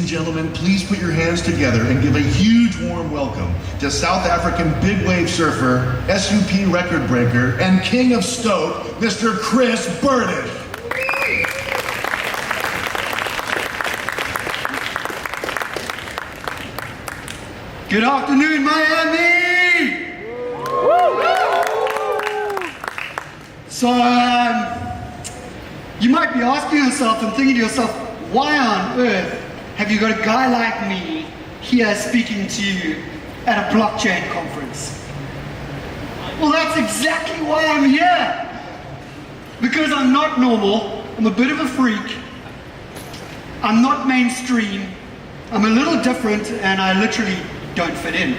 gentlemen, please put your hands together and give a huge warm welcome to South African big wave surfer, SUP record breaker, and king of Stoke, Mr. Chris Bertish. Good afternoon, Miami! So, you might be asking yourself and thinking to yourself, why on earth have you got a guy like me here speaking to you at a blockchain conference? Well, that's exactly why I'm here. Because I'm not normal, I'm a bit of a freak, I'm not mainstream, I'm a little different, and I literally don't fit in.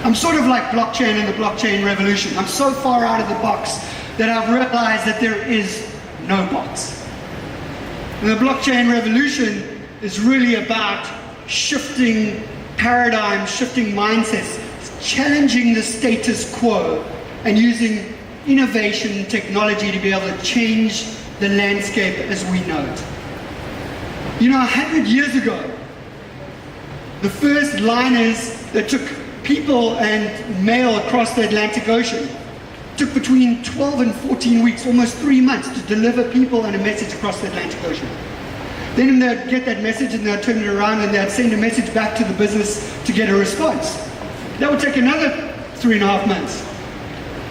I'm sort of like blockchain and the blockchain revolution. I'm so far out of the box that I've realized that there is no box. And the blockchain revolution is really about shifting paradigms, shifting mindsets, challenging the status quo, and using innovation and technology to be able to change the landscape as we know it. You know, 100 years ago, the first liners that took people and mail across the Atlantic Ocean took between 12 and 14 weeks, almost 3 months, to deliver people and a message across the Atlantic Ocean. Then they'd get that message and they'd turn it around and they'd send a message back to the business to get a response. That would take another 3.5 months.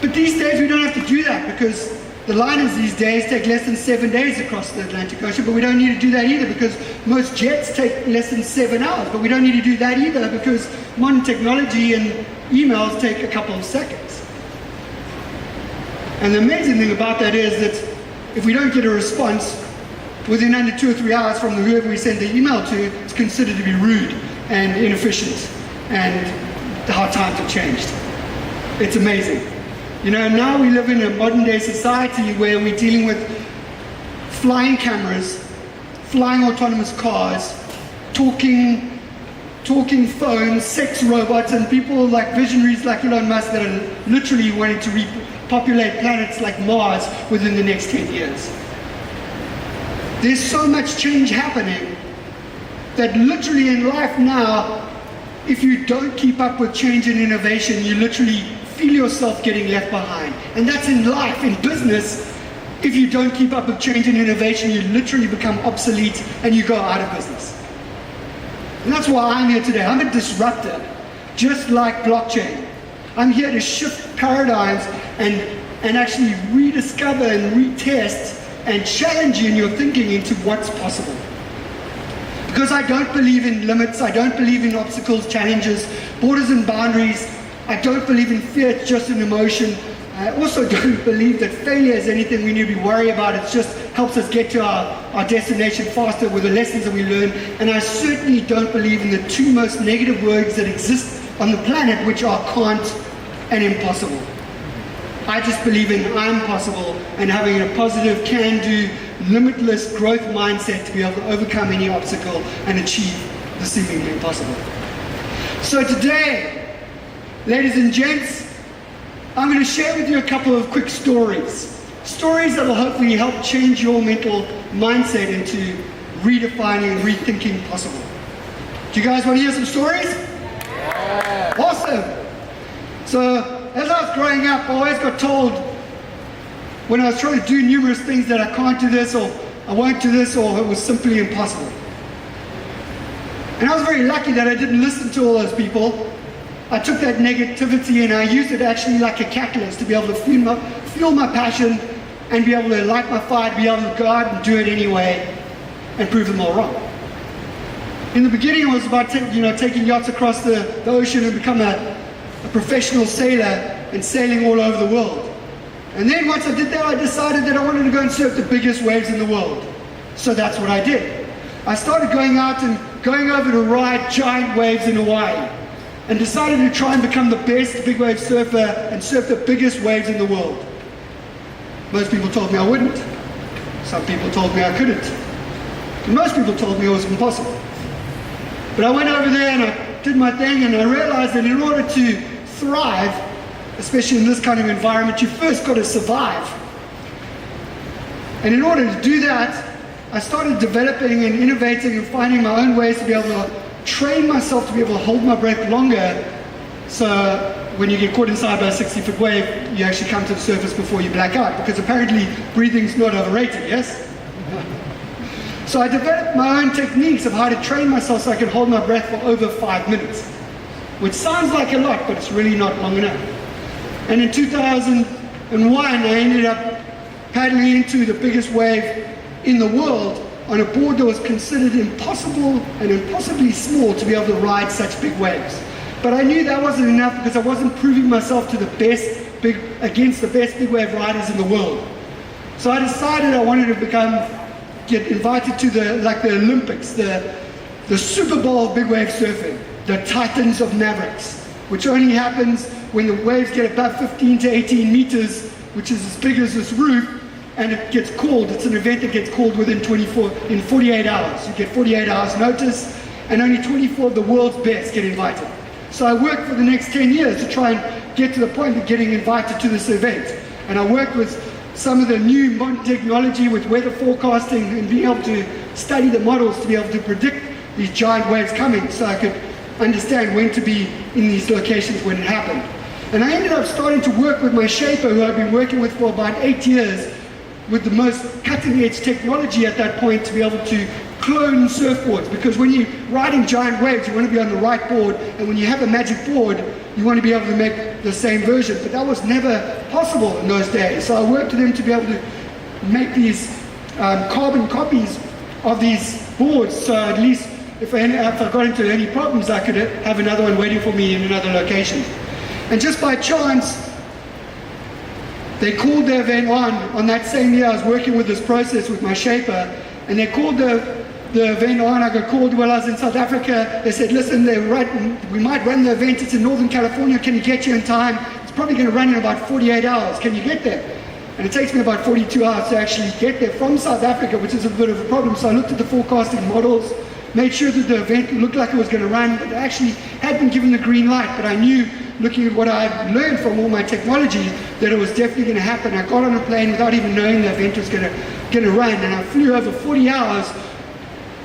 But these days we don't have to do that, because the liners these days take less than 7 days across the Atlantic Ocean, but we don't need to do that either, because most jets take less than 7 hours, but we don't need to do that either, because modern technology and emails take a couple of seconds. And the amazing thing about that is that if we don't get a response within under 2 or 3 hours from whoever we send the email to, it's considered to be rude and inefficient, and how times have changed. It's amazing. You know, now we live in a modern day society where we're dealing with flying cameras, flying autonomous cars, talking phones, sex robots, and people like visionaries like Elon Musk that are literally wanting to repopulate planets like Mars within the next 10 years. There's so much change happening that literally in life now, if you don't keep up with change and innovation, you literally feel yourself getting left behind. And that's in life. In business, if you don't keep up with change and innovation, you literally become obsolete and you go out of business. And that's why I'm here today. I'm a disruptor, just like blockchain. I'm here to shift paradigms and actually rediscover and retest and challenge you in your thinking into what's possible. Because I don't believe in limits, I don't believe in obstacles, challenges, borders and boundaries. I don't believe in fear, it's just an emotion. I also don't believe that failure is anything we need to be worried about. It just helps us get to our destination faster with the lessons that we learn. And I certainly don't believe in the two most negative words that exist on the planet, which are can't and impossible. I just believe in I'm possible and having a positive, can-do, limitless growth mindset to be able to overcome any obstacle and achieve the seemingly impossible. So today, ladies and gents, I'm going to share with you a couple of quick stories. Stories that will hopefully help change your mental mindset into redefining and rethinking possible. Do you guys want to hear some stories? Yeah. Awesome. So, as I was growing up, I always got told when I was trying to do numerous things that I can't do this, or I won't do this, or it was simply impossible. And I was very lucky that I didn't listen to all those people. I took that negativity and I used it actually like a catalyst to be able to fuel my passion and be able to light my fire, to be able to go out and do it anyway and prove them all wrong. In the beginning, it was about taking yachts across the ocean and become a professional sailor and sailing all over the world. And then once I did that, I decided that I wanted to go and surf the biggest waves in the world. So that's what I did. I started going out and going over to ride giant waves in Hawaii, and decided to try and become the best big wave surfer and surf the biggest waves in the world. Most people told me I wouldn't. Some people told me I couldn't. And most people told me it was impossible. But I went over there and I did my thing, and I realized that in order to thrive, especially in this kind of environment, you first got to survive. And in order to do that, I started developing and innovating and finding my own ways to be able to train myself to be able to hold my breath longer. So when you get caught inside by a 60-foot wave, you actually come to the surface before you black out, because apparently breathing's not overrated, yes? So I developed my own techniques of how to train myself so I can hold my breath for over 5 minutes, which sounds like a lot, but it's really not long enough. And in 2001, I ended up paddling into the biggest wave in the world on a board that was considered impossible and impossibly small to be able to ride such big waves. But I knew that wasn't enough, because I wasn't proving myself to against the best big wave riders in the world. So I decided I wanted to get invited to the Olympics, the Super Bowl of big wave surfing, the Titans of Mavericks, which only happens when the waves get above 15 to 18 meters, which is as big as this roof, and it gets called. It's an event that gets called in 48 hours. You get 48 hours notice, and only 24 of the world's best get invited. So I worked for the next 10 years to try and get to the point of getting invited to this event. And I worked with some of the new modern technology with weather forecasting and being able to study the models to be able to predict these giant waves coming, so I could understand when to be in these locations when it happened. And I ended up starting to work with my shaper, who I've been working with for about 8 years, with the most cutting-edge technology at that point, to be able to clone surfboards. Because when you're riding giant waves, you want to be on the right board, and when you have a magic board, you want to be able to make the same version. But that was never possible in those days. So I worked with them to be able to make these carbon copies of these boards, so at least if I got into any problems, I could have another one waiting for me in another location. And just by chance, they called the event on that same year. I was working with this process with my shaper, and they called the event on. I got called while I was in South Africa. They said, listen, we might run the event. It's in Northern California. Can you get here in time? It's probably going to run in about 48 hours. Can you get there? And it takes me about 42 hours to actually get there from South Africa, which is a bit of a problem. So I looked at the forecasting models, made sure that the event looked like it was going to run, but I actually had been given the green light. But I knew, looking at what I had learned from all my technology, that it was definitely going to happen. I got on a plane without even knowing the event was going to run, and I flew over 40 hours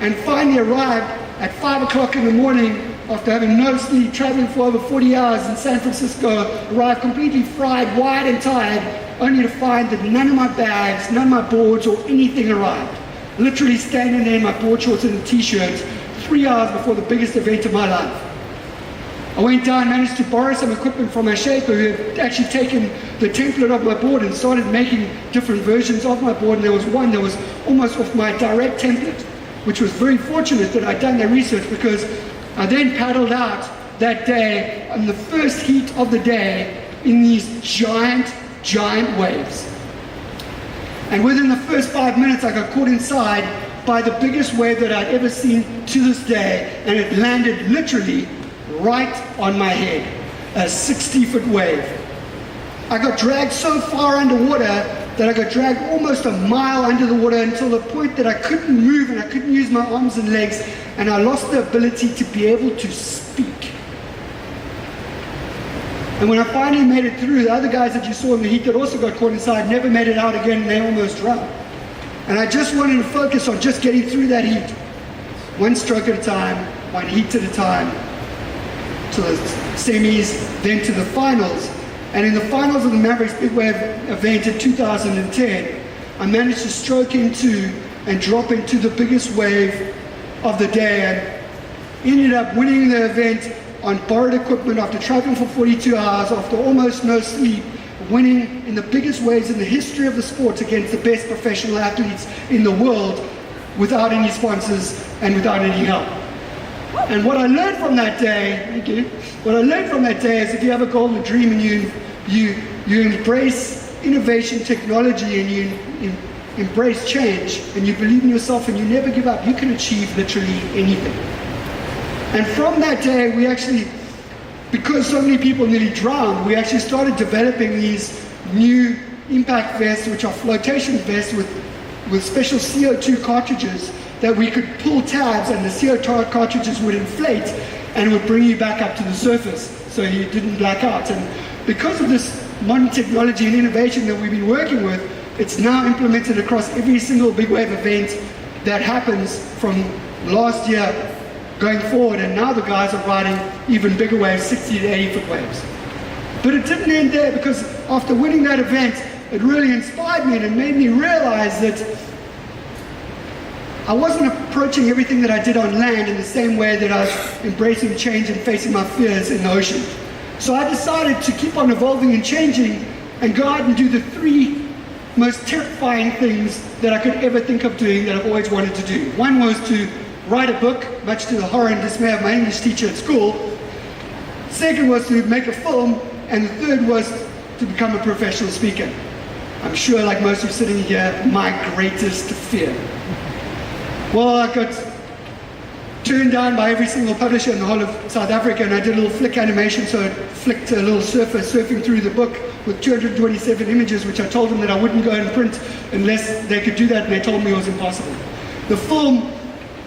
and finally arrived at 5 o'clock in the morning after having no sleep, traveling for over 40 hours in San Francisco. Arrived completely fried, wired and tired, only to find that none of my bags, none of my boards or anything arrived. Literally standing there in my board shorts and a t-shirt 3 hours before the biggest event of my life. I went down, managed to borrow some equipment from my shaper, who had actually taken the template of my board and started making different versions of my board. And there was one that was almost off my direct template, which was very fortunate that I'd done the research, because I then paddled out that day on the first heat of the day in these giant waves. And within the first 5 minutes, I got caught inside by the biggest wave that I'd ever seen to this day, and it landed literally right on my head, a 60-foot wave. I got dragged so far underwater that I got dragged almost a mile under the water, until the point that I couldn't move and I couldn't use my arms and legs, and I lost the ability to be able to speak. And when I finally made it through, the other guys that you saw in the heat that also got caught inside never made it out again, and they almost drowned. And I just wanted to focus on just getting through that heat, one stroke at a time, one heat at a time, to the semis, then to the finals. And in the finals of the Mavericks Big Wave event in 2010, I managed to stroke into and drop into the biggest wave of the day, and ended up winning the event on borrowed equipment after traveling for 42 hours, after almost no sleep, winning in the biggest waves in the history of the sport against the best professional athletes in the world, without any sponsors and without any help. And what I learned from that day, is if you have a goal and a dream and you embrace innovation, technology, and you embrace change, and you believe in yourself and you never give up, you can achieve literally anything. And from that day, we actually, because so many people nearly drowned, we actually started developing these new impact vests, which are flotation vests with special CO2 cartridges that we could pull tabs, and the CO2 cartridges would inflate and would bring you back up to the surface so you didn't black out. And because of this modern technology and innovation that we've been working with, it's now implemented across every single big wave event that happens from last year going forward, and now the guys are riding even bigger waves, 60 to 80 foot waves. But it didn't end there, because after winning that event, it really inspired me, and it made me realize that I wasn't approaching everything that I did on land in the same way that I was embracing change and facing my fears in the ocean. So I decided to keep on evolving and changing and go out and do the 3 most terrifying things that I could ever think of doing that I've always wanted to do. One was to write a book, much to the horror and dismay of my English teacher at school. Second was to make a film, and the third was to become a professional speaker. I'm sure, like most of you sitting here, my greatest fear. Well, I got turned down by every single publisher in the whole of South Africa, and I did a little flick animation, so it flicked a little surfer surfing through the book with 227 images, which I told them that I wouldn't go and print unless they could do that, and they told me it was impossible. The film,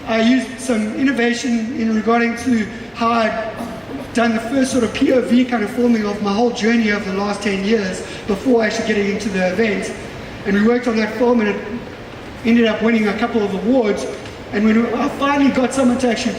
I used some innovation in regarding to how I'd done the first sort of POV kind of filming of my whole journey over the last 10 years before actually getting into the event. And we worked on that film, and it ended up winning a couple of awards. And when I finally got someone to actually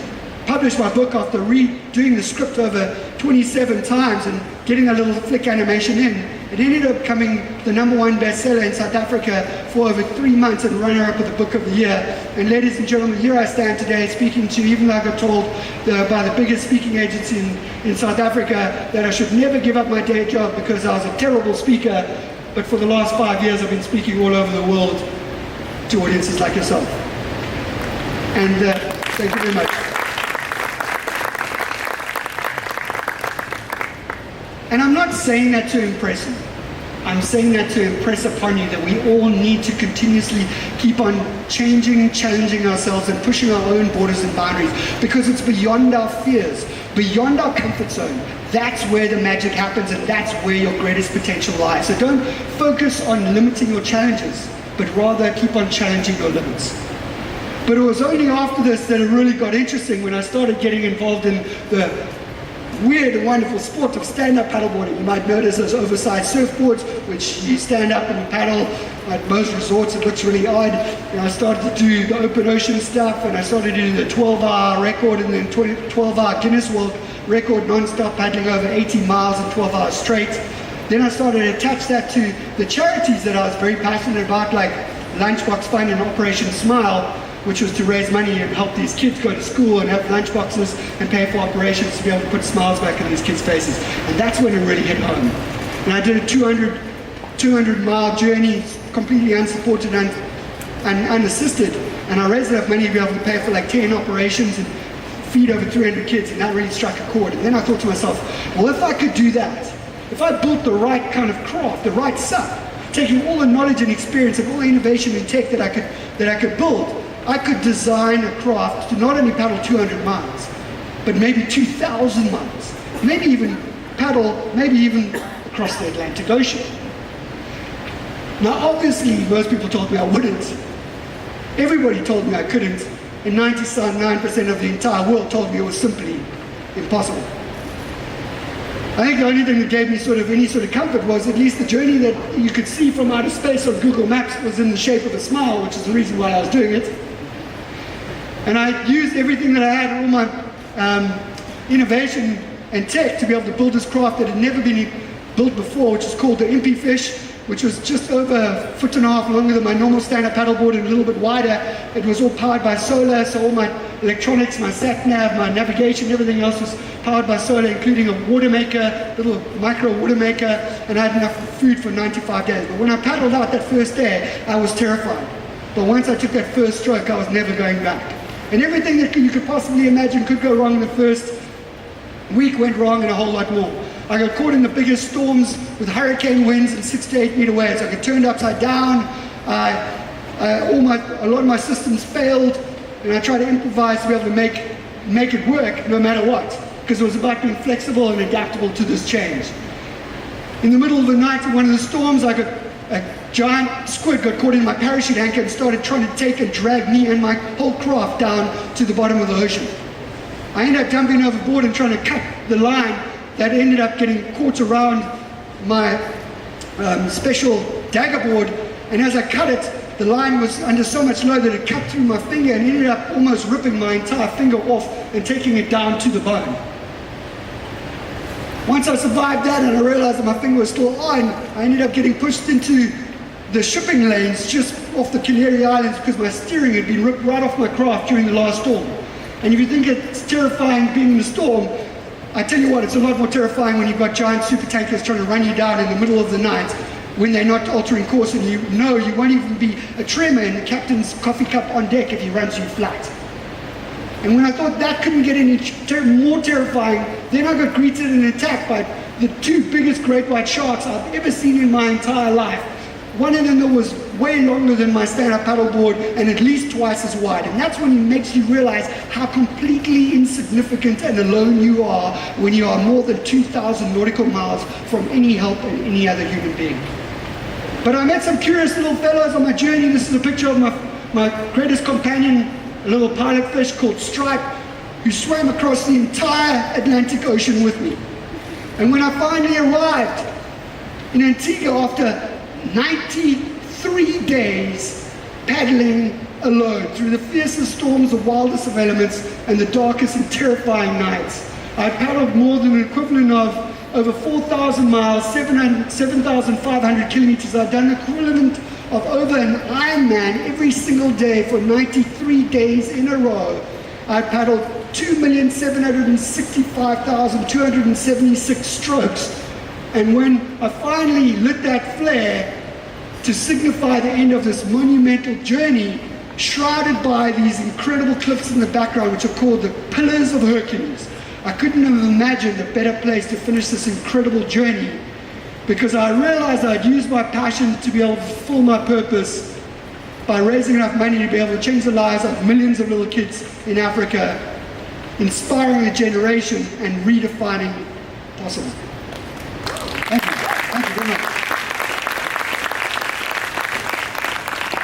publish my book after redoing the script over 27 times and getting a little flick animation in, it ended up becoming the #1 bestseller in South Africa for over 3 months and runner-up of the Book of the Year. And ladies and gentlemen, here I stand today speaking to you, even though I got told by the biggest speaking agency in South Africa that I should never give up my day job because I was a terrible speaker. But for the last 5 years, I've been speaking all over the world to audiences like yourself. And thank you very much. And I'm not saying that to impress you. I'm saying that to impress upon you that we all need to continuously keep on changing, challenging ourselves and pushing our own borders and boundaries, because it's beyond our fears, beyond our comfort zone. That's where the magic happens, and that's where your greatest potential lies. So don't focus on limiting your challenges, but rather keep on challenging your limits. But it was only after this that it really got interesting, when I started getting involved in the weird and wonderful sport of stand-up paddleboarding. You might notice those oversized surfboards, which you stand up and you paddle. At most resorts, it looks really odd. And I started to do the open ocean stuff, and I started doing the 12-hour record and then 12-hour Guinness World Record non-stop, paddling over 18 miles in 12 hours straight. Then I started to attach that to the charities that I was very passionate about, like Lunchbox Fund and Operation Smile, which was to raise money and help these kids go to school and have lunchboxes and pay for operations to be able to put smiles back in these kids' faces. And that's when it really hit home. And I did a 200-mile journey, completely unsupported and unassisted, and I raised enough money to be able to pay for like 10 operations and feed over 300 kids, and that really struck a chord. And then I thought to myself, well, if I could do that, if I built the right kind of craft, the right stuff, taking all the knowledge and experience and all the innovation and tech that I could build, I could design a craft to not only paddle 200 miles, but maybe 2,000 miles, maybe even across the Atlantic Ocean. Now, obviously, most people told me I wouldn't. Everybody told me I couldn't, and 99% of the entire world told me it was simply impossible. I think the only thing that gave me any sort of comfort was at least the journey that you could see from outer space on Google Maps was in the shape of a smile, which is the reason why I was doing it. And I used everything that I had, all my innovation and tech, to be able to build this craft that had never been built before, which is called the Impy Fish, which was just over 1.5 feet longer than my normal stand-up paddleboard and a little bit wider. It was all powered by solar, so all my electronics, my sat-nav, my navigation, everything else was powered by solar, including a water maker, little micro water maker, and I had enough food for 95 days. But when I paddled out that first day, I was terrified. But once I took that first stroke, I was never going back. And everything that you could possibly imagine could go wrong in the first week went wrong, and a whole lot more. I got caught in the biggest storms with hurricane winds and 6 to 8 meter waves. I got turned upside down. A lot of my systems failed, and I tried to improvise to be able to make it work no matter what, because it was about being flexible and adaptable to this change. In the middle of the night in one of the storms, a giant squid got caught in my parachute anchor and started trying to take and drag me and my whole craft down to the bottom of the ocean. I ended up jumping overboard and trying to cut the line that ended up getting caught around my special dagger board, and as I cut it, the line was under so much load that it cut through my finger and ended up almost ripping my entire finger off and taking it down to the bone. Once I survived that and I realized that my finger was still on, I ended up getting pushed into the shipping lanes just off the Canary Islands because my steering had been ripped right off my craft during the last storm. And if you think it's terrifying being in a storm, I tell you what, it's a lot more terrifying when you've got giant super tankers trying to run you down in the middle of the night when they're not altering course, and you know you won't even be a tremor in the captain's coffee cup on deck if he runs you flat. And when I thought that couldn't get any more terrifying, then I got greeted and attacked by the two biggest great white sharks I've ever seen in my entire life. One of them that was way longer than my stand-up paddleboard and at least twice as wide. And that's when it makes you realize how completely insignificant and alone you are when you are more than 2,000 nautical miles from any help and any other human being. But I met some curious little fellows on my journey. This is a picture of my greatest companion, a little pilot fish called Stripe, who swam across the entire Atlantic Ocean with me. And when I finally arrived in Antigua after 93 days paddling alone through the fiercest storms, the wildest of elements, and the darkest and terrifying nights, I paddled more than an equivalent of over 4,000 miles, 7,500 kilometers. I've done the equivalent of over an Ironman every single day for 93 days in a row. I paddled 2,765,276 strokes. And when I finally lit that flare to signify the end of this monumental journey, shrouded by these incredible cliffs in the background, which are called the Pillars of Hercules, I couldn't have imagined a better place to finish this incredible journey, because I realized I'd used my passion to be able to fulfill my purpose by raising enough money to be able to change the lives of millions of little kids in Africa, inspiring a generation and redefining possible. Thank you very much.